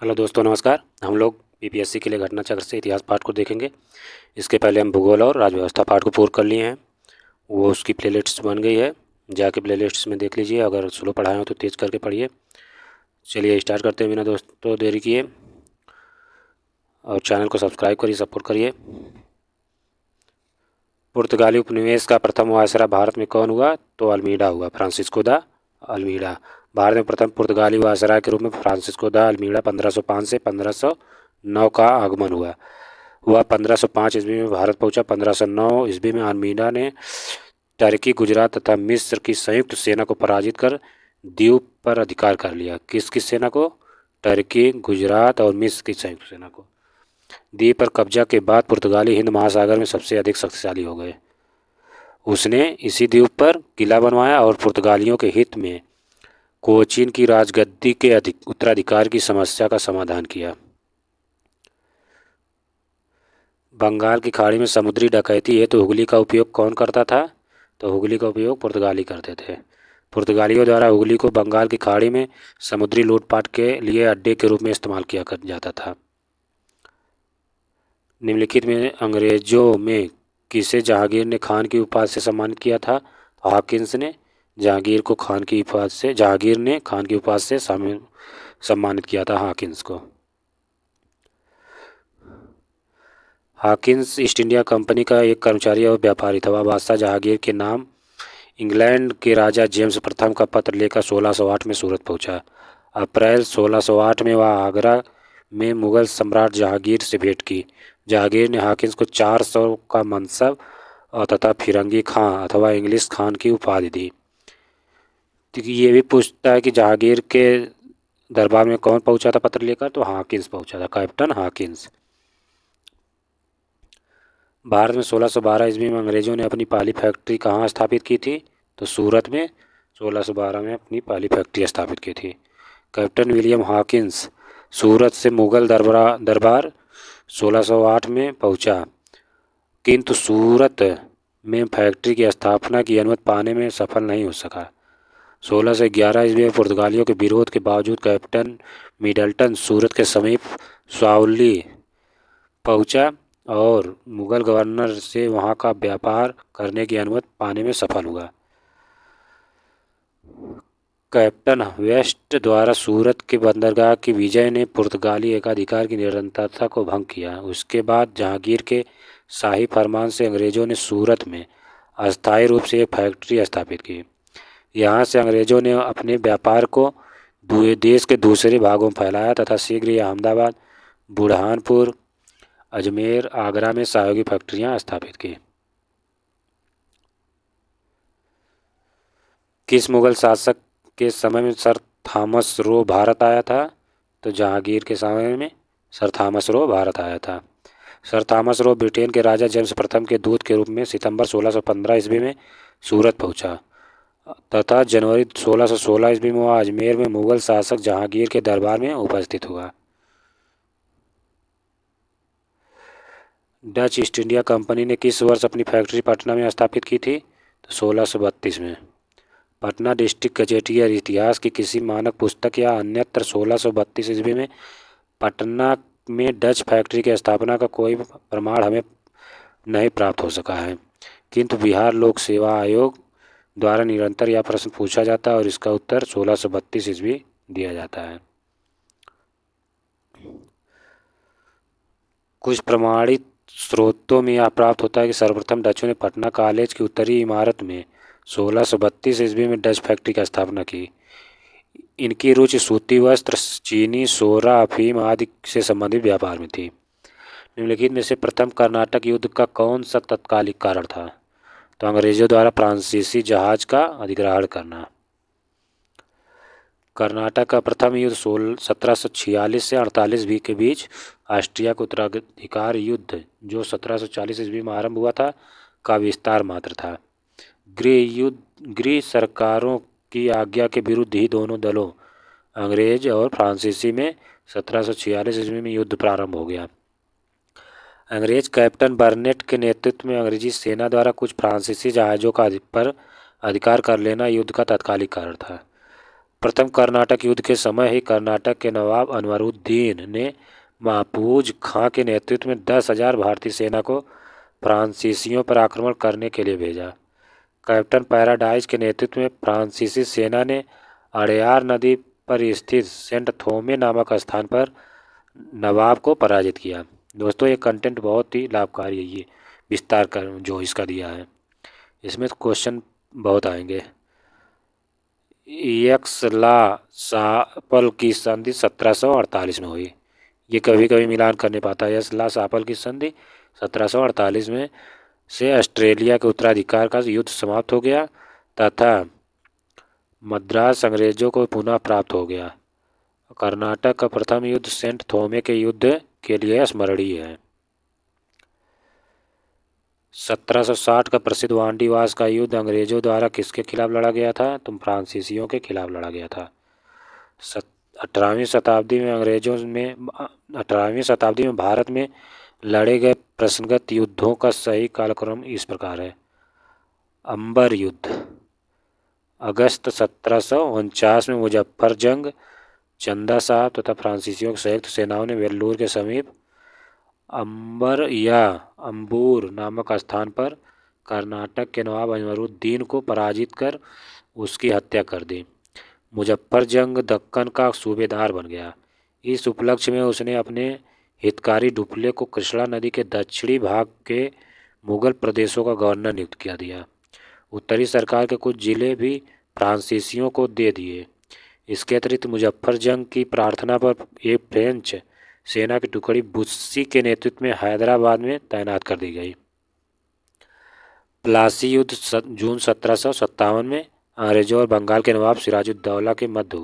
Hello दोस्तों, नमस्कार। हम लोग पीपीएससी के लिए घटना चक्र से इतिहास पाठ को देखेंगे। इसके पहले हम भूगोल और राज्य व्यवस्था पाठ को पूर्ण कर लिए हैं। वो उसकी प्लेलिस्ट बन गई है, जाके प्लेलिस्ट में देख लीजिए। अगर स्लो पढ़ाए हो तो तेज़ करके पढ़िए। चलिए स्टार्ट करते हैं बिना दोस्तों देरी किए, और चैनल को सब्सक्राइब करिए, सपोर्ट करिए। पुर्तगाली उपनिवेश का प्रथम वायसराय भारत में कौन हुआ? तो अल्मीडा हुआ, फ्रांसिस्को द अल्मीडा। भारत में प्रथम पुर्तगाली वायसराय के रूप में फ्रांसिस्को द अल्मीडा 1505 से 1509 का आगमन हुआ। वह 1505 ईस्वी में भारत पहुंचा। 1509 ईस्वी में अल्मीडा ने टर्की, गुजरात तथा मिस्र की संयुक्त सेना को पराजित कर द्वीप पर अधिकार कर लिया। किसकी सेना को? टर्की, गुजरात और मिस्र की संयुक्त सेना को। द्वीप पर कब्जा के बाद पुर्तगाली हिंद महासागर में सबसे अधिक शक्तिशाली हो गए। उसने इसी द्वीप पर किला बनवाया और पुर्तगालियों के हित में कोचीन की राजगद्दी के उत्तराधिकार की समस्या का समाधान किया। बंगाल की खाड़ी में समुद्री डकैती है तो हुगली का उपयोग कौन करता था? तो हुगली का उपयोग पुर्तगाली करते थे। पुर्तगालियों द्वारा हुगली को बंगाल की खाड़ी में समुद्री लूटपाट के लिए अड्डे के रूप में इस्तेमाल किया जाता था। निम्नलिखित में अंग्रेजों में किसे जहांगीर ने खान की उपाधि से सम्मानित किया था? हॉकिंस ने जहांगीर ने खान की उपाधि से सम्मानित किया था हॉकिंस को। हॉकिंस ईस्ट इंडिया कंपनी का एक कर्मचारी और व्यापारी था। वह बादशाह जहांगीर के नाम इंग्लैंड के राजा जेम्स प्रथम का पत्र लेकर 1608 में सूरत पहुंचा। अप्रैल 1608 में वह आगरा में मुगल सम्राट जहांगीर से भेंट की। जहांगीर ने हॉकिंस को 400 का मनसब तथा फिरंगी खां अथवा इंग्लिश खान की उपाधि दी। तो ये भी पूछता है कि जहांगीर के दरबार में कौन पहुंचा था पत्र लेकर? तो हॉकिंस पहुंचा था, कैप्टन हॉकिंस। भारत में 1612 ईस्वी में अंग्रेजों ने अपनी पहली फैक्ट्री कहाँ स्थापित की थी? तो सूरत में 1612 में अपनी पहली फैक्ट्री स्थापित की थी। कैप्टन विलियम हॉकिंस सूरत से मुगल दरबार 1608 में पहुंचा, किंतु सूरत में फैक्ट्री की स्थापना की अनुमति पाने में सफल नहीं हो सका। 1611 ईस्वी में पुर्तगालियों के विरोध के बावजूद कैप्टन मिडल्टन सूरत के समीप स्वावली पहुंचा और मुगल गवर्नर से वहां का व्यापार करने की अनुमति पाने में सफल हुआ। कैप्टन वेस्ट द्वारा सूरत के बंदरगाह की विजय ने पुर्तगाली एकाधिकार की निरंतरता को भंग किया। उसके बाद जहांगीर के शाही फरमान से अंग्रेजों ने सूरत में अस्थायी रूप से एक फैक्ट्री स्थापित की। यहाँ से अंग्रेजों ने अपने व्यापार को देश के दूसरे भागों में फैलाया तथा शीघ्र ही अहमदाबाद, बुरहानपुर, अजमेर, आगरा में सहयोगी फैक्ट्रियां स्थापित की। किस मुगल शासक के समय में सर थॉमस रो भारत आया था? तो जहांगीर के समय में सर थॉमस रो भारत आया था। सर थॉमस रो ब्रिटेन के राजा जेम्स प्रथम के दूत के रूप में सितंबर 1615 ईस्वी में सूरत पहुंचा तथा जनवरी 1616 ईस्वी में वह अजमेर में मुगल शासक जहांगीर के दरबार में उपस्थित हुआ। डच ईस्ट इंडिया कंपनी ने किस वर्ष अपनी फैक्ट्री पटना में स्थापित की थी? तो 1632 में। पटना डिस्ट्रिक्ट गजेटियर इतिहास की किसी मानक पुस्तक या अन्यत्र 1632 ईस्वी में पटना में डच फैक्ट्री की स्थापना का कोई प्रमाण हमें नहीं प्राप्त हो सका है, किंतु बिहार लोक सेवा आयोग द्वारा निरंतर यह प्रश्न पूछा जाता है और इसका उत्तर 1632 ईस्वी दिया जाता है। कुछ प्रमाणित स्रोतों में यह प्राप्त होता है कि सर्वप्रथम डचों ने पटना कॉलेज की उत्तरी इमारत में 1632 ईस्वी में डच फैक्ट्री की स्थापना की। इनकी रुचि सूती वस्त्र, चीनी, सोरा, अफीम आदि से संबंधित व्यापार में थी। निम्नलिखित में से प्रथम कर्नाटक युद्ध का कौन सा तत्कालिक कारण था? तो अंग्रेजों द्वारा फ्रांसीसी जहाज का अधिग्रहण करना। कर्नाटक का प्रथम युद्ध 1746 से 48 के बीच ऑस्ट्रिया का उत्तराधिकार युद्ध, जो 1740 ईस्वी में आरंभ हुआ था, का विस्तार मात्र था। गृह सरकारों की आज्ञा के विरुद्ध ही दोनों दलों, अंग्रेज और फ्रांसीसी में 1746 ईस्वी में युद्ध प्रारंभ हो गया। अंग्रेज कैप्टन बर्नेट के नेतृत्व में अंग्रेजी सेना द्वारा कुछ फ्रांसीसी जहाज़ों का पर अधिकार कर लेना युद्ध का तत्कालिक कारण था। प्रथम कर्नाटक युद्ध के समय ही कर्नाटक के नवाब अनवरुद्दीन ने महफूज खां के नेतृत्व में 10,000 भारतीय सेना को फ्रांसीसियों पर आक्रमण करने के लिए भेजा। कैप्टन पैराडाइज के नेतृत्व में फ्रांसीसी सेना ने अड़यार नदी पर स्थित सेंट थोमे नामक स्थान पर नवाब को पराजित किया। दोस्तों ये कंटेंट बहुत ही लाभकारी है, ये विस्तार कर जो इसका दिया है, इसमें क्वेश्चन बहुत आएंगे। यक्सला-शापल की संधि 1748 में हुई। ये कभी कभी मिलान करने पाता है। यक्सला-शापल की संधि 1748 में से ऑस्ट्रेलिया के उत्तराधिकार का युद्ध समाप्त हो गया तथा मद्रास अंग्रेजों को पुनः प्राप्त हो गया। कर्नाटक का प्रथम युद्ध सेंट थोमे के युद्ध के लिए स्मरणीय है। 1760 का प्रसिद्ध वांडीवास का युद्ध अंग्रेजों द्वारा किसके खिलाफ लड़ा गया था? तो फ्रांसीसियों के खिलाफ लड़ा गया था। 18वीं शताब्दी में 18वीं शताब्दी में भारत में लड़े गए प्रसंगत युद्धों का सही कालक्रम इस प्रकार है। अंबर युद्ध अगस्त 1749 में मुजफ्फर जंग, चंदा साहब तथा फ्रांसीसियों की संयुक्त सेनाओं ने वेल्लोर के समीप अंबर या अंबूर नामक स्थान पर कर्नाटक के नवाब अनवरुद्दीन को पराजित कर उसकी हत्या कर दी। मुजफ्फर जंग दक्कन का सूबेदार बन गया। इस उपलक्ष्य में उसने अपने हितकारी डुप्ले को कृष्णा नदी के दक्षिणी भाग के मुगल प्रदेशों का गवर्नर नियुक्त किया दिया। उत्तरी सरकार के कुछ जिले भी फ्रांसीसियों को दे दिए। इसके अतिरिक्त मुजफ्फर जंग की प्रार्थना पर एक फ्रेंच सेना की टुकड़ी बुस्सी के नेतृत्व में हैदराबाद में तैनात कर दी गई। प्लासी युद्ध जून 1757 में अंग्रेजों और बंगाल के नवाब सिराजुद्दौला के मध्य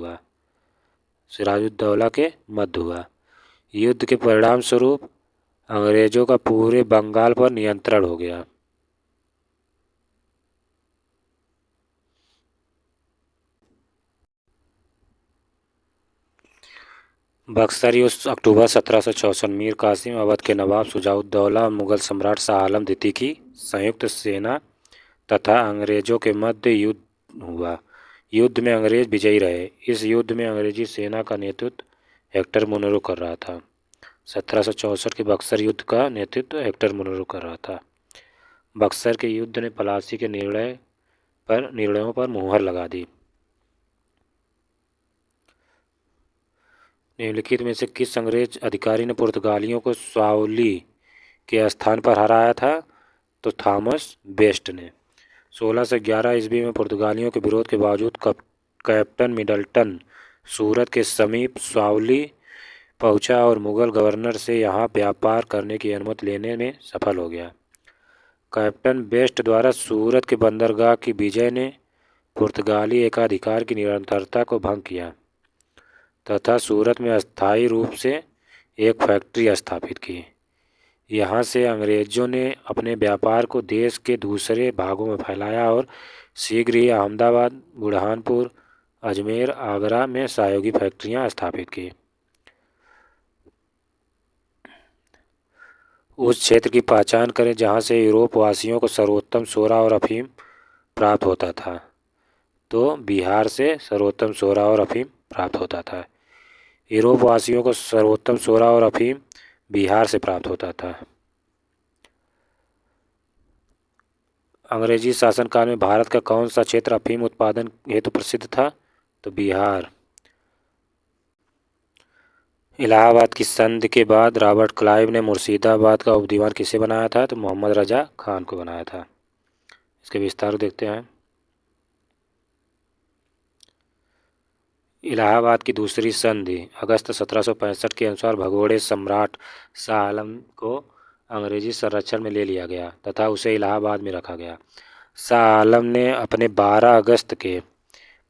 हुआ। युद्ध के परिणाम स्वरूप अंग्रेजों का पूरे बंगाल पर नियंत्रण हो गया। बक्सर युद्ध अक्टूबर 1764 मीर कासिम, अवध के नवाब शुजाउद्दौला और मुगल सम्राट शाह आलम द्वितीय की संयुक्त सेना तथा अंग्रेजों के मध्य युद्ध हुआ। युद्ध में अंग्रेज विजयी रहे। इस युद्ध में अंग्रेजी सेना का नेतृत्व हेक्टर मुनरो कर रहा था। 1764 के बक्सर युद्ध का नेतृत्व हेक्टर मुनरो कर रहा था। बक्सर के युद्ध ने प्लासी के निर्णयों पर मुहर लगा दी। निम्नलिखित में से किस अंग्रेज अधिकारी ने पुर्तगालियों को स्वाउली के स्थान पर हराया था? तो थॉमस बेस्ट ने। 16 से 11 ईस्वी में पुर्तगालियों के विरोध के बावजूद कैप्टन मिडल्टन सूरत के समीप स्वाउली पहुंचा और मुगल गवर्नर से यहां व्यापार करने की अनुमति लेने में सफल हो गया। कैप्टन बेस्ट द्वारा सूरत के बंदरगाह की विजय ने पुर्तगाली एकाधिकार की निरंतरता को भंग किया तथा सूरत में अस्थायी रूप से एक फैक्ट्री स्थापित की। यहाँ से अंग्रेजों ने अपने व्यापार को देश के दूसरे भागों में फैलाया और शीघ्र ही अहमदाबाद, बुरहानपुर, अजमेर, आगरा में सहयोगी फैक्ट्रियाँ स्थापित की। उस क्षेत्र की पहचान करें जहाँ से यूरोप वासियों को सर्वोत्तम सोरा और अफीम प्राप्त होता था। तो बिहार से सर्वोत्तम सोरा और अफीम प्राप्त होता था। यूरोप वासियों को सर्वोत्तम सोरा और अफीम बिहार से प्राप्त होता था। अंग्रेजी शासनकाल में भारत का कौन सा क्षेत्र अफीम उत्पादन हेतु प्रसिद्ध था? तो बिहार। इलाहाबाद की संधि के बाद रॉबर्ट क्लाइव ने मुर्शिदाबाद का उपदीवान किसे बनाया था? तो मोहम्मद रजा खान को बनाया था। इसके विस्तार देखते हैं। इलाहाबाद की दूसरी संधि अगस्त 1765 के अनुसार भगोड़े सम्राट शाह आलम को अंग्रेजी संरक्षण में ले लिया गया तथा उसे इलाहाबाद में रखा गया। शाह आलम ने अपने 12 अगस्त के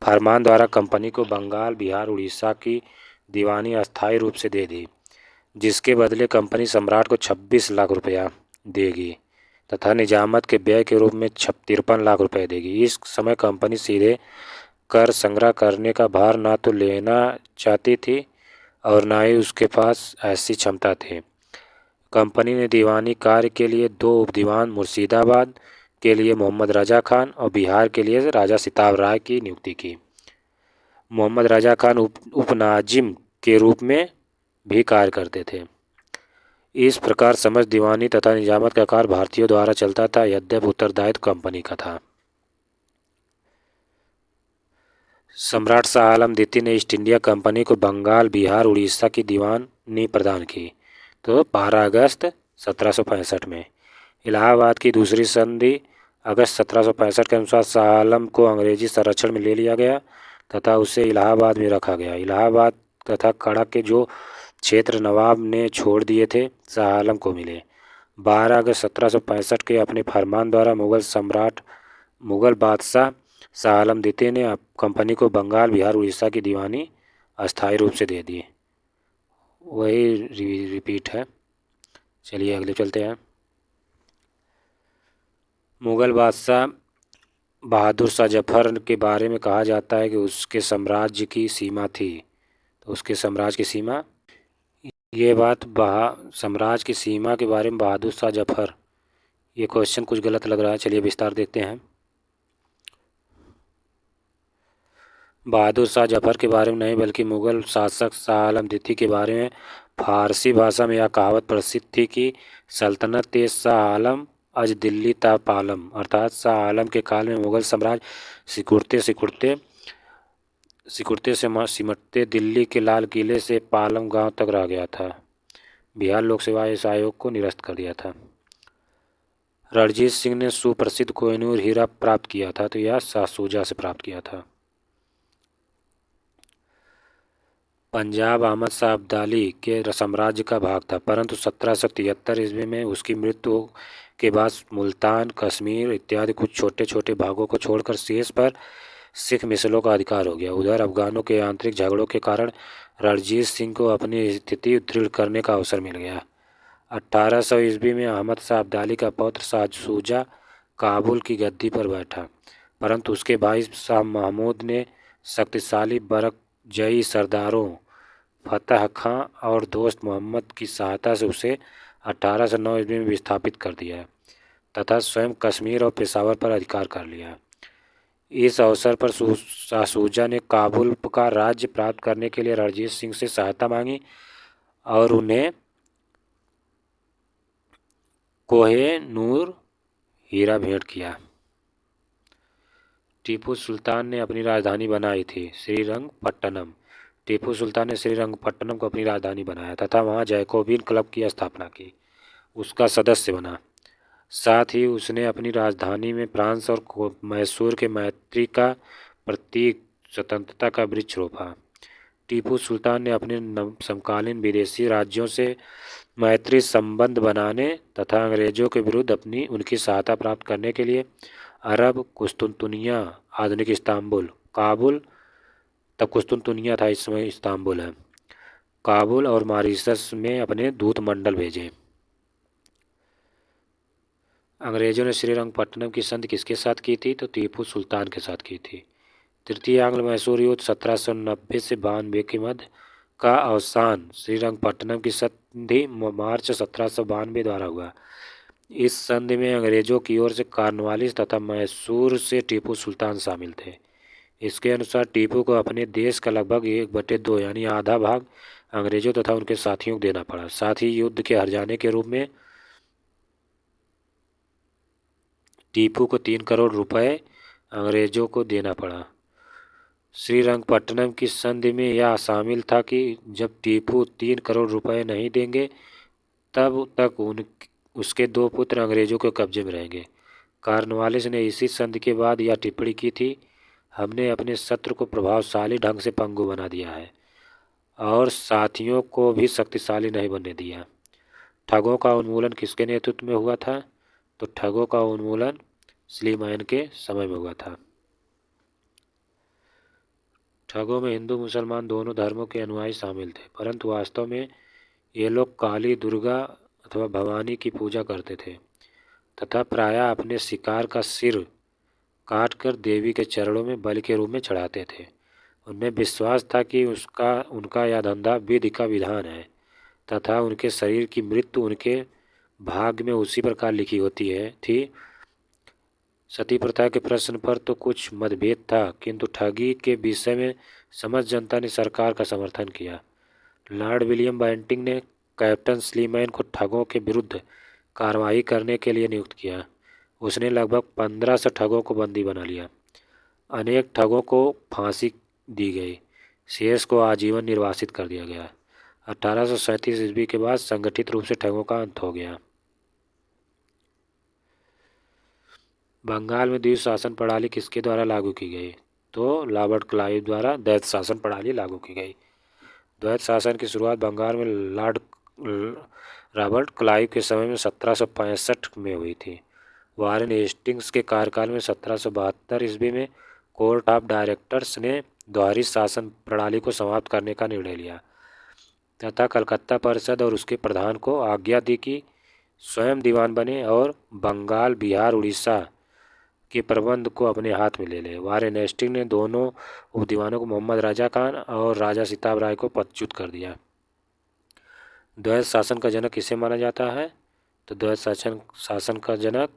फरमान द्वारा कंपनी को बंगाल, बिहार, उड़ीसा की दीवानी अस्थायी रूप से दे दी, जिसके बदले कंपनी सम्राट को 26 लाख रुपया देगी तथा निजामत के व्यय के रूप में 53 लाख रुपये देगी। इस समय कंपनी सीधे कर संग्रह करने का भार ना तो लेना चाहती थी और ना ही उसके पास ऐसी क्षमता थी। कंपनी ने दीवानी कार्य के लिए 2 उपदीवान, मुर्शिदाबाद के लिए मोहम्मद रजा खान और बिहार के लिए राजा सिताब राय की नियुक्ति की। मोहम्मद रजा खान उपनाजिम के रूप में भी कार्य करते थे। इस प्रकार समझ दीवानी तथा निजामत का कार्य भारतीयों द्वारा चलता था, यद्यपि उत्तरदायित्व कंपनी का था। सम्राट शाह आलम द्वितीय ने ईस्ट इंडिया कंपनी को बंगाल, बिहार, उड़ीसा की दीवानी प्रदान की। तो 12 अगस्त 1765 में इलाहाबाद की दूसरी संधि अगस्त 1765 के अनुसार शाह आलम को अंग्रेजी संरक्षण में ले लिया गया तथा उसे इलाहाबाद में रखा गया। इलाहाबाद तथा कड़क के जो क्षेत्र नवाब ने छोड़ दिए थे, शाह आलम को मिले। 12 अगस्त 1765 के अपने फरमान द्वारा मुगल बादशाह शाह आलम द्वितीय ने कंपनी को बंगाल, बिहार, उड़ीसा की दीवानी अस्थायी रूप से दे दी। वही रिपीट है। चलिए अगले चलते हैं। मुगल बादशाह बहादुर शाह जफर के बारे में कहा जाता है कि उसके साम्राज्य की सीमा थी। तो उसके साम्राज्य की सीमा, ये बात साम्राज्य की सीमा के बारे में बहादुर शाह जफर, ये क्वेश्चन कुछ गलत लग रहा है। चलिए विस्तार देखते हैं। बहादुर शाह जफर के बारे में नहीं बल्कि मुगल शासक शाह आलम द्वितीय के बारे में फारसी भाषा में यह कहावत प्रसिद्ध थी कि सल्तनत ए शाह आलम अज दिल्ली ता पालम, अर्थात शाह आलम के काल में मुगल साम्राज्य सिकुड़ते सिमटते दिल्ली के लाल किले से पालम गांव तक रह गया था। बिहार लोक सेवा आयोग को निरस्त कर दिया था। रणजीत सिंह ने सुप्रसिद्ध कोहिनूर हीरा प्राप्त किया था, तो यह शाह शुजा से प्राप्त किया था। पंजाब अहमद शाह अब्दाली के साम्राज्य का भाग था, परंतु 1773 ईस्वी में उसकी मृत्यु के बाद मुल्तान, कश्मीर इत्यादि कुछ छोटे छोटे भागों को छोड़कर शेष पर सिख मिसलों का अधिकार हो गया। उधर अफगानों के आंतरिक झगड़ों के कारण रणजीत सिंह को अपनी स्थिति दृढ़ करने का अवसर मिल गया। 1800 ईस्वी में अहमद शाह अब्दाली का पौत्र शाह शुजा काबुल की गद्दी पर बैठा, परंतु उसके भाई शाह महमूद ने शक्तिशाली बरकजई सरदारों फतह खां और दोस्त मोहम्मद की सहायता से उसे 1809 ईस्वी में विस्थापित कर दिया तथा स्वयं कश्मीर और पेशावर पर अधिकार कर लिया। इस अवसर पर शाह शुजा ने काबुल का राज्य प्राप्त करने के लिए रणजीत सिंह से सहायता मांगी और उन्हें कोहिनूर हीरा भेंट किया। टीपू सुल्तान ने अपनी राजधानी बनाई थी श्रीरंगपट्टनम। टीपू सुल्तान ने श्रीरंगपट्टनम को अपनी राजधानी बनाया तथा वहां जैकोबिन क्लब की स्थापना की, उसका सदस्य बना। साथ ही उसने अपनी राजधानी में फ्रांस और मैसूर के मैत्री का प्रतीक स्वतंत्रता का वृक्ष रोपा। टीपू सुल्तान ने अपने समकालीन विदेशी राज्यों से मैत्री संबंध बनाने तथा अंग्रेजों के विरुद्ध उनकी सहायता प्राप्त करने के लिए अरब, कुस्तुनतुनिया, आधुनिक इस्तांबुल, काबुल, तब कुस्तुनतुनिया था, इस समय इस्तांबुल है, काबुल और मॉरिशस में अपने दूत मंडल भेजे। अंग्रेजों ने श्रीरंगपट्टनम की संधि किसके साथ की थी? तो टीपू सुल्तान के साथ की थी। तृतीय आंग्ल मैसूर युद्ध 1790 से 92 के मध्य का अवसान श्रीरंगपट्टनम की संधि मार्च 1792 द्वारा हुआ। इस संधि में अंग्रेजों की ओर से कॉर्नवालिस तथा मैसूर से टीपू सुल्तान शामिल थे। इसके अनुसार टीपू को अपने देश का लगभग 1/2 यानी आधा भाग अंग्रेजों तथा उनके साथियों को देना पड़ा। साथ ही युद्ध के हार जाने के रूप में टीपू को 3 करोड़ रुपए अंग्रेजों को देना पड़ा। श्रीरंगपट्टनम की संधि में यह शामिल था कि जब टीपू 3 करोड़ रुपए नहीं देंगे तब तक उसके 2 पुत्र अंग्रेजों के कब्जे में रहेंगे। कॉर्नवालिस ने इसी संधि के बाद यह टिप्पणी की थी, हमने अपने शत्रु को प्रभावशाली ढंग से पंगु बना दिया है और साथियों को भी शक्तिशाली नहीं बनने दिया। ठगों का उन्मूलन किसके नेतृत्व में हुआ था? तो ठगों का उन्मूलन स्लीमैन के समय में हुआ था। ठगों में हिंदू मुसलमान दोनों धर्मों के अनुयायी शामिल थे, परंतु वास्तव में ये लोग काली, दुर्गा अथवा भवानी की पूजा करते थे तथा प्रायः अपने शिकार का सिर काटकर देवी के चरणों में बलि के रूप में चढ़ाते थे। उनमें विश्वास था कि उनका यह धंधा विधि का विधान है तथा उनके शरीर की मृत्यु उनके भाग्य में उसी प्रकार लिखी होती थी। सती प्रथा के प्रश्न पर तो कुछ मतभेद था, किंतु ठगी के विषय में समस्त जनता ने सरकार का समर्थन किया। लॉर्ड विलियम बेंटिंक ने कैप्टन स्लीमैन को ठगों के विरुद्ध कार्रवाई करने के लिए नियुक्त किया। उसने लगभग 1500 ठगों को बंदी बना लिया। अनेक ठगों को फांसी दी गई। शेष को आजीवन निर्वासित कर दिया गया। 1837 ईस्वी के बाद संगठित रूप से ठगों का अंत हो गया। बंगाल में द्विज शासन प्रणाली किसके द्वारा लागू की गई? तो रॉबर्ट क्लाइव द्वारा द्वैध शासन प्रणाली लागू की गई। द्वैध शासन की शुरुआत बंगाल में लॉर्ड रॉबर्ट क्लाइव के समय में 1765 में हुई थी। वारेन हेस्टिंग्स के कार्यकाल में 1772 ईस्वी में कोर्ट ऑफ डायरेक्टर्स ने द्वैध शासन प्रणाली को समाप्त करने का निर्णय लिया तथा कलकत्ता परिषद और उसके प्रधान को आज्ञा दी कि स्वयं दीवान बने और बंगाल, बिहार, उड़ीसा के प्रबंध को अपने हाथ में ले ले। वारेन हेस्टिंग्स ने दोनों उपदीवानों को मोहम्मद राजा खान और राजा सिताब राय को पदच्युत कर दिया। द्वैध शासन का जनक किसे माना जाता है? तो द्वैध शासन का जनक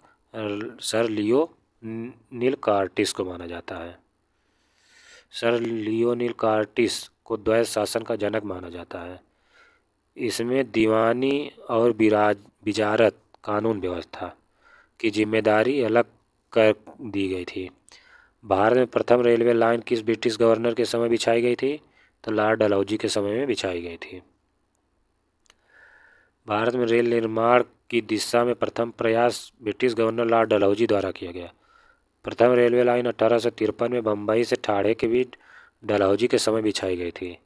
सर लियोनील कार्टिस को माना जाता है। सर लियोनील कार्टिस को द्वैध शासन का जनक माना जाता है। इसमें दीवानी और बिजारत कानून व्यवस्था की जिम्मेदारी अलग कर दी गई थी। भारत में प्रथम रेलवे लाइन किस ब्रिटिश गवर्नर के समय बिछाई गई थी? तो लॉर्ड डलहौजी के समय में बिछाई गई थी। भारत में रेल निर्माण की दिशा में प्रथम प्रयास ब्रिटिश गवर्नर लॉर्ड डलहौजी द्वारा किया गया। प्रथम रेलवे लाइन 1853 में बम्बई से ठाणे के बीच डलहौजी के समय बिछाई गई थी।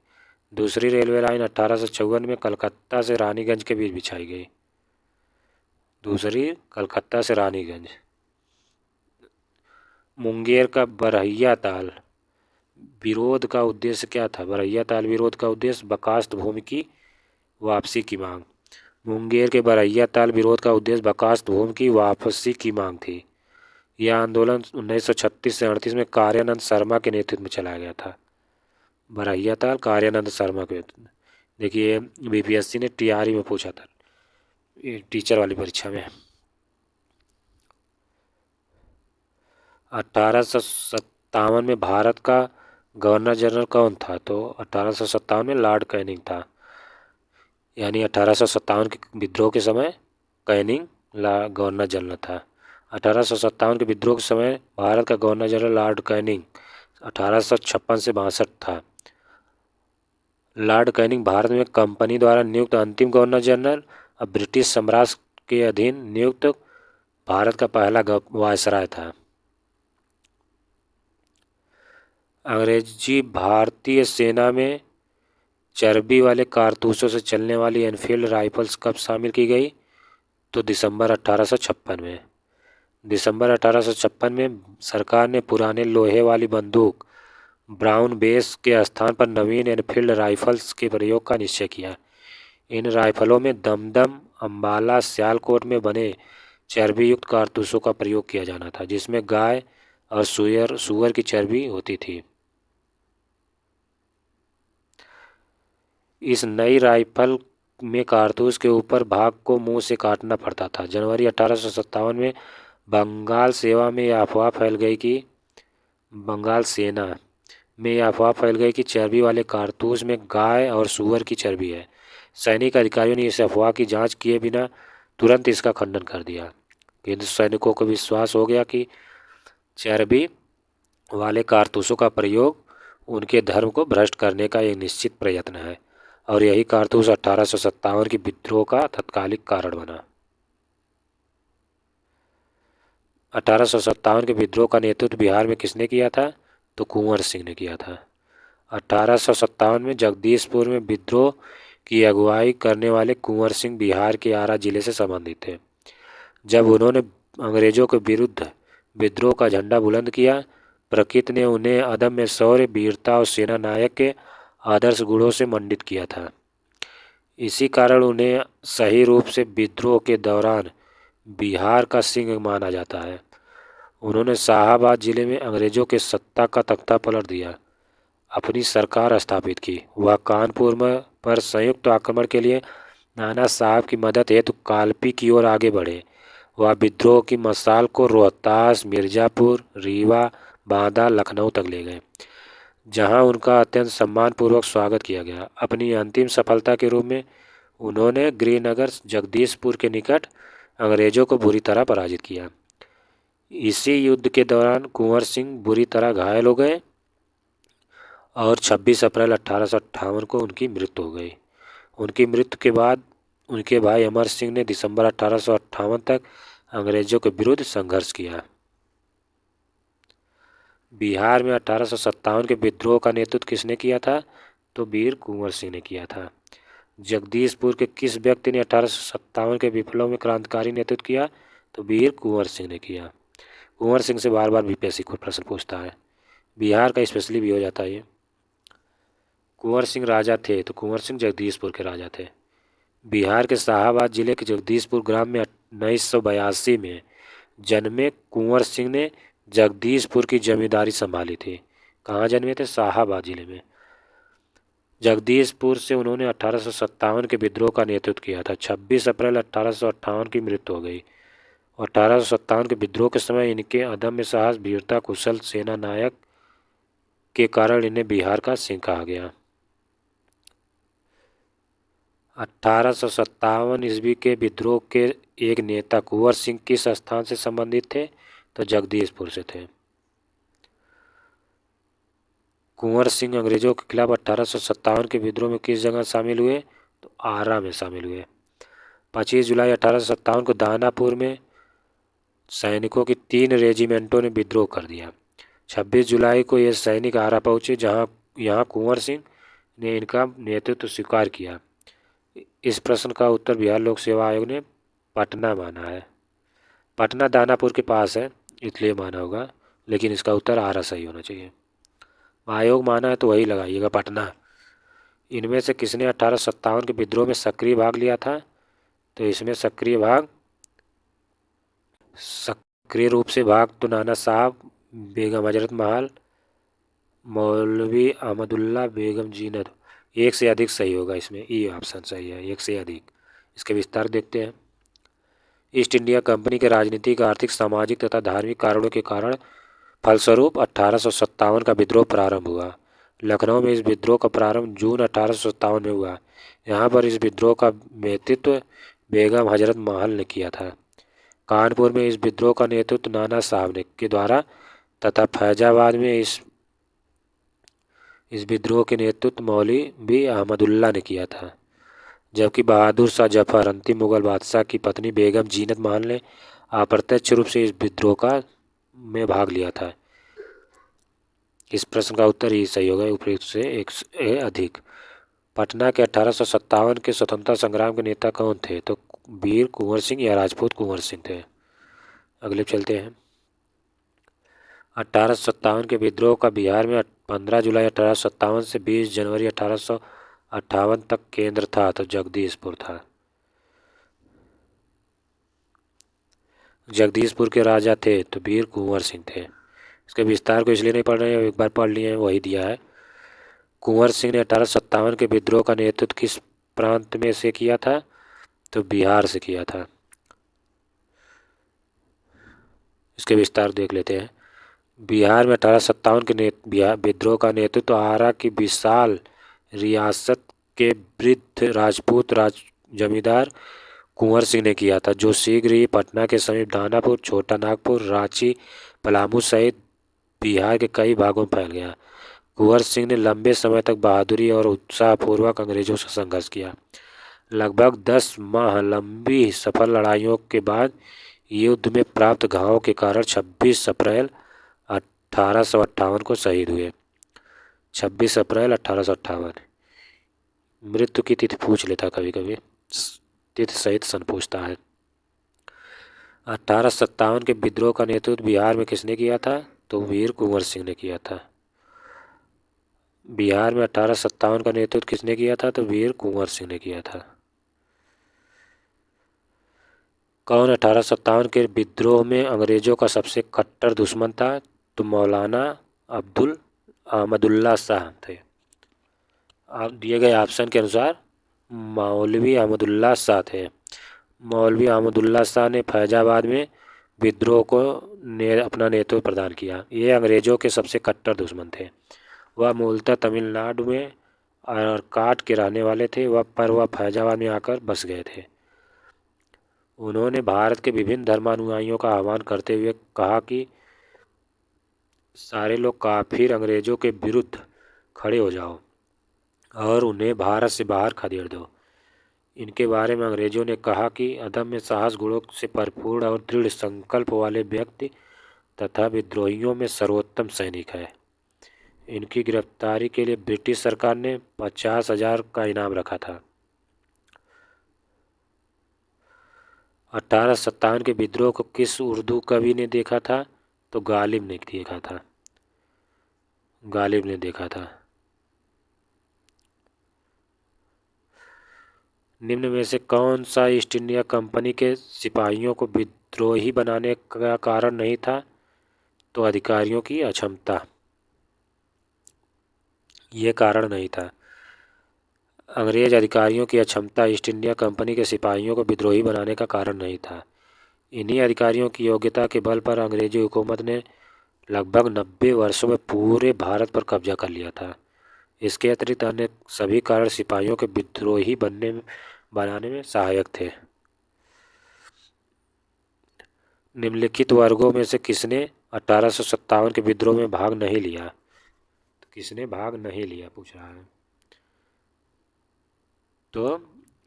दूसरी रेलवे लाइन 1854 में कलकत्ता से रानीगंज के बीच बिछाई गई। दूसरी कलकत्ता से रानीगंज। मुंगेर का बरहिया ताल विरोध का उद्देश्य क्या था? बरहिया ताल विरोध का उद्देश्य बकास्त भूमि की वापसी की मांग। मुंगेर के बरहिया ताल विरोध का उद्देश्य बकास्त भूमि की वापसी की मांग थी। यह आंदोलन 1936 से 38 में कार्यानंद शर्मा के नेतृत्व में चलाया गया था। बरहिया ताल कार्यानंद शर्मा के। देखिए बीपीएससी ने टीआरई में पूछा था, टीचर वाली परीक्षा में। 1857 में भारत का गवर्नर जनरल कौन था? तो 1857 में लॉर्ड कैनिंग था। यानी 1857 के विद्रोह के समय कैनिंग गवर्नर जनरल था। 1857 के विद्रोह के समय भारत का गवर्नर जनरल लॉर्ड कैनिंग 1856 से 62 था। लॉर्ड कैनिंग भारत में कंपनी द्वारा नियुक्त अंतिम गवर्नर जनरल और ब्रिटिश साम्राज्य के अधीन नियुक्त भारत का पहला वायसराय था। अंग्रेजी भारतीय सेना में चर्बी वाले कारतूसों से चलने वाली एनफील्ड राइफल्स कब शामिल की गई? तो दिसंबर 1856 में। दिसंबर 1856 में सरकार ने पुराने लोहे वाली बंदूक ब्राउन बेस के स्थान पर नवीन एनफील्ड राइफल्स के प्रयोग का निश्चय किया। इन राइफलों में दमदम, अम्बाला, सियालकोट में बने चर्बी युक्त कारतूसों का प्रयोग किया जाना था, जिसमें गाय और सुअर की चर्बी होती थी। इस नई राइफल में कारतूस के ऊपर भाग को मुंह से काटना पड़ता था। जनवरी 1857 में बंगाल सेना में यह अफवाह फैल गई कि चर्बी वाले कारतूस में गाय और सुअर की चर्बी है। सैनिक अधिकारियों ने इस अफवाह की जांच किए बिना तुरंत इसका खंडन कर दिया। किंतु सैनिकों को विश्वास हो गया कि चर्बी वाले कारतूसों का प्रयोग उनके धर्म को भ्रष्ट करने का एक निश्चित प्रयत्न है, और यही कारतूस 1857 की विद्रोह का तत्कालिक कारण बना। 1857 के विद्रोह का नेतृत्व बिहार में किसने किया था? तो कुंवर सिंह ने किया था। 1857 में जगदीशपुर में विद्रोह की अगुवाई करने वाले कुंवर सिंह बिहार के आरा जिले से संबंधित थे। जब उन्होंने अंग्रेजों के विरुद्ध विद्रोह का झंडा बुलंद किया, प्रकृति ने उन्हें अदम्य शौर्य, वीरता और सेना नायक के आदर्श गुणों से मंडित किया था। इसी कारण उन्हें सही रूप से विद्रोह के दौरान बिहार का सिंह माना जाता है। उन्होंने शाहाबाद जिले में अंग्रेजों के सत्ता का तख्ता पलट दिया, अपनी सरकार स्थापित की। वह कानपुर पर संयुक्त आक्रमण के लिए नाना साहब की मदद हेतु कालपी की ओर आगे बढ़े। वह विद्रोह की मशाल को रोहतास, मिर्जापुर, रीवा, बांदा, लखनऊ तक ले गए। जहां उनका अत्यंत सम्मानपूर्वक स्वागत किया गया। अपनी अंतिम सफलता के रूप में उन्होंने गृहनगर जगदीशपुर के निकट अंग्रेजों को बुरी तरह पराजित किया। इसी युद्ध के दौरान कुंवर सिंह बुरी तरह घायल हो गए और 26 अप्रैल 1858 को उनकी मृत्यु हो गई। उनकी मृत्यु के बाद उनके भाई अमर सिंह ने दिसंबर 1858 तक अंग्रेजों के विरुद्ध संघर्ष किया। बिहार में 1857 के विद्रोह का नेतृत्व किसने किया था? तो वीर कुंवर सिंह ने किया था। जगदीशपुर के किस व्यक्ति ने 1857 के विप्लव में क्रांतिकारी नेतृत्व किया? तो वीर कुंवर सिंह ने किया। कुंवर सिंह से बार बार बीपीएससी को प्रश्न पूछता है, बिहार का स्पेशली भी हो जाता है ये। कुंवर सिंह राजा थे, तो कुंवर सिंह जगदीशपुर के राजा थे। बिहार के शाहाबाद जिले के जगदीशपुर ग्राम में 1982 में जन्मे कुंवर सिंह ने जगदीशपुर की जमींदारी संभाली थी। कहाँ जन्मे थे? शाहाबाद जिले में। जगदीशपुर से उन्होंने 1857 के विद्रोह का नेतृत्व किया था। 26 अप्रैल 1858 की मृत्यु हो गई। 1857 के विद्रोह के समय इनके अदम्य साहस, वीरता, कुशल सेना नायक के कारण इन्हें बिहार का सिंह कहा गया। 1857 ईस्वी के विद्रोह के एक नेता कुंवर सिंह किस स्थान से संबंधित थे? तो जगदीशपुर से थे। कुंवर सिंह अंग्रेजों के खिलाफ 1857 के विद्रोह में किस जगह शामिल हुए? तो आरा में शामिल हुए। 25 जुलाई 1857 को दानापुर में सैनिकों की 3 रेजिमेंटों ने विद्रोह कर दिया। 26 जुलाई को ये सैनिक आरा पहुंचे, जहां यहाँ कुंवर सिंह ने इनका नेतृत्व स्वीकार किया। इस प्रश्न का उत्तर बिहार लोक सेवा आयोग ने पटना माना है। पटना दानापुर के पास है इसलिए माना होगा, लेकिन इसका उत्तर आरा सही होना चाहिए। आयोग माना है तो वही लगाइएगा, पटना। इनमें से किसने 1857 के विद्रोह में सक्रिय भाग लिया था? तो इसमें सक्रिय रूप से भाग तो नाना साहब, बेगम हजरत महल, मौलवी अहमदुल्ला, बेगम जीनत। एक से अधिक सही होगा इसमें, ये ऑप्शन सही है, एक से अधिक। इसके विस्तार देखते हैं। ईस्ट इंडिया कंपनी के राजनीतिक, आर्थिक, सामाजिक तथा धार्मिक कारणों के कारण फलस्वरूप 1857 का विद्रोह प्रारंभ हुआ। लखनऊ में इस विद्रोह का प्रारंभ जून 1857 में हुआ। यहाँ पर इस विद्रोह का नेतृत्व बेगम हजरत महल ने किया था। कानपुर में इस विद्रोह का नेतृत्व नाना साहब ने के द्वारा तथा फैजाबाद में इस विद्रोह के नेतृत्व मौलवी अहमदुल्ला ने किया था। जबकि बहादुर शाह जफर, अंतिम मुगल बादशाह की पत्नी बेगम जीनत महल ने अप्रत्यक्ष रूप से इस विद्रोह में भाग लिया था। इस प्रश्न का उत्तर ही सही होगा, उपयुक्त से एक से अधिक। पटना के 1857 के स्वतंत्रता संग्राम के नेता कौन थे? तो वीर कुंवर सिंह या राजपूत कुंवर सिंह थे। अगले चलते हैं। 1857 के विद्रोह का बिहार में 15 जुलाई 1857 से 20 जनवरी 1858 तक केंद्र था, तो जगदीशपुर था। जगदीशपुर के राजा थे तो वीर कुंवर सिंह थे। इसके विस्तार को इसलिए नहीं पढ़ रहे हैं, एक बार पढ़ लिए हैं, वही दिया है। कुंवर सिंह ने 1857 के विद्रोह का नेतृत्व किस प्रांत में से किया था? तो बिहार से किया था। इसके विस्तार देख लेते हैं। बिहार में 1857 के विद्रोह का नेतृत्व आरा की विशाल रियासत के वृद्ध राजपूत जमींदार कुंवर सिंह ने किया था, जो शीघ्र ही पटना के समीप दानापुर, छोटा नागपुर, रांची, पलामू सहित बिहार के कई भागों में फैल गया। कुंवर सिंह ने लंबे समय तक बहादुरी और उत्साहपूर्वक अंग्रेजों से संघर्ष किया। लगभग 10 माह लंबी सफल लड़ाइयों के बाद युद्ध में प्राप्त घावों के कारण 26 अप्रैल 1858 को शहीद हुए। 26 अप्रैल 1858। मृत्यु की तिथि पूछ लेता कभी कभी, तिथि सहित सन पूछता है। 1857 के विद्रोह का नेतृत्व बिहार में किसने किया था? तो वीर कुंवर सिंह ने किया था। बिहार में 1857 का नेतृत्व किसने किया था? तो वीर कुंवर सिंह ने किया था। कौन 1857 के विद्रोह में अंग्रेजों का सबसे कट्टर दुश्मन था? तो मौलाना अहमदुल्ला शाह थे। आप दिए गए ऑप्शन के अनुसार मौलवी अहमदुल्ला शाह थे। मौलवी अहमदुल्ला शाह ने फैजाबाद में विद्रोह को अपना नेतृत्व प्रदान किया। ये अंग्रेजों के सबसे कट्टर दुश्मन थे। वह मूलतः तमिलनाडु में आरकाट के रहने वाले थे, पर वह फैजाबाद में आकर बस गए थे। उन्होंने भारत के विभिन्न धर्मानुयायियों का आह्वान करते हुए कहा कि सारे लोग काफिर अंग्रेजों के विरुद्ध खड़े हो जाओ और उन्हें भारत से बाहर खदेड़ दो। इनके बारे में अंग्रेजों ने कहा कि अदम्य साहस गुणों से भरपूर और दृढ़ संकल्प वाले व्यक्ति तथा विद्रोहियों में सर्वोत्तम सैनिक है। इनकी गिरफ्तारी के लिए ब्रिटिश सरकार ने 50,000 का इनाम रखा था। 1857 के विद्रोह को किस उर्दू कवि ने देखा था? तो गालिब ने देखा था। गालिब ने देखा था। निम्न में से कौन सा ईस्ट इंडिया कंपनी के सिपाहियों को विद्रोही बनाने का कारण नहीं था? तो अधिकारियों की अक्षमता। ये कारण नहीं था। अंग्रेज अधिकारियों की अक्षमता ईस्ट इंडिया कंपनी के सिपाहियों को विद्रोही बनाने का कारण नहीं था। इन्हीं अधिकारियों की योग्यता के बल पर अंग्रेजी हुकूमत ने लगभग 90 वर्षों में पूरे भारत पर कब्जा कर लिया था। इसके अतिरिक्त अन्य सभी कारण सिपाहियों के विद्रोही बनाने में सहायक थे। निम्नलिखित वर्गों में से किसने 1857 के विद्रोह में भाग नहीं लिया? किसने भाग नहीं लिया पूछ रहा है। तो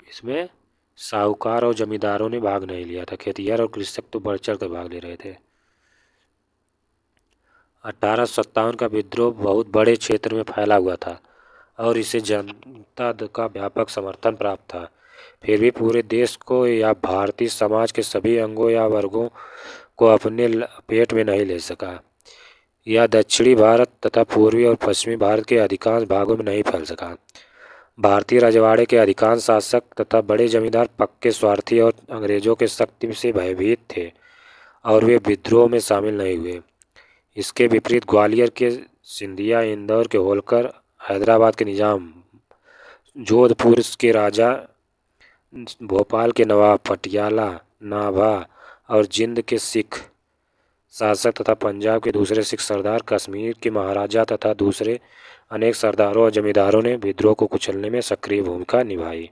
इसमें साहूकार और जमींदारों ने भाग नहीं लिया था। खेतिहर और कृषक तो बढ़ चढ़ कर भाग ले रहे थे। 1857 का विद्रोह बहुत बड़े क्षेत्र में फैला हुआ था और इसे जनता का व्यापक समर्थन प्राप्त था। फिर भी पूरे देश को या भारतीय समाज के सभी अंगों या वर्गों को अपने पेट में नहीं ले सका। यह दक्षिणी भारत तथा पूर्वी और पश्चिमी भारत के अधिकांश भागों में नहीं फैल सका। भारतीय रजवाड़े के अधिकांश शासक तथा बड़े जमींदार पक्के स्वार्थी और अंग्रेजों के शक्ति से भयभीत थे और वे विद्रोह में शामिल नहीं हुए। इसके विपरीत ग्वालियर के सिंधिया, इंदौर के होलकर, हैदराबाद के निजाम, जोधपुर के राजा, भोपाल के नवाब, पटियाला, नाभा और जिंद के सिख शासक तथा पंजाब के दूसरे सिख सरदार, कश्मीर के महाराजा तथा दूसरे अनेक सरदारों और जमींदारों ने विद्रोह को कुचलने में सक्रिय भूमिका निभाई।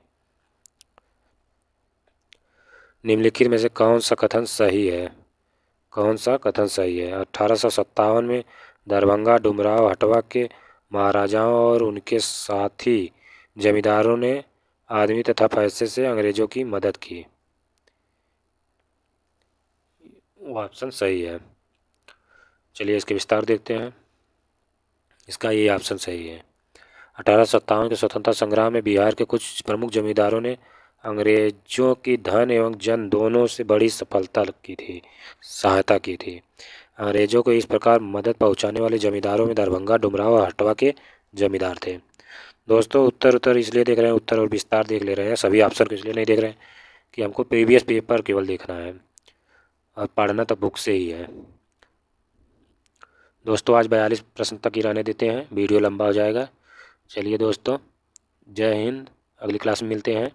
निम्नलिखित में से कौन सा कथन सही है? कौन सा कथन सही है? 1857 में दरभंगा डुमराव हटवा के महाराजाओं और उनके साथी जमींदारों ने आदमी तथा पैसे से अंग्रेजों की मदद की। वो ऑप्शन सही है। चलिए इसके विस्तार देखते हैं। इसका ये ऑप्शन सही है। 1857 के स्वतंत्रता संग्राम में बिहार के कुछ प्रमुख जमींदारों ने अंग्रेजों की धन एवं जन दोनों से बड़ी सहायता की थी। अंग्रेजों को इस प्रकार मदद पहुंचाने वाले जमींदारों में दरभंगा, डुमराव और हटवा के जमींदार थे। दोस्तों उत्तर इसलिए देख रहे हैं, उत्तर और विस्तार देख ले रहे हैं, सभी ऑप्शन को इसलिए नहीं देख रहे हैं कि हमको प्रीवियस पेपर केवल देखना है और पढ़ना तो बुक से ही है। दोस्तों आज 42 प्रश्न तक ही रहने देते हैं, वीडियो लंबा हो जाएगा। चलिए दोस्तों, जय हिंद। अगली क्लास में मिलते हैं।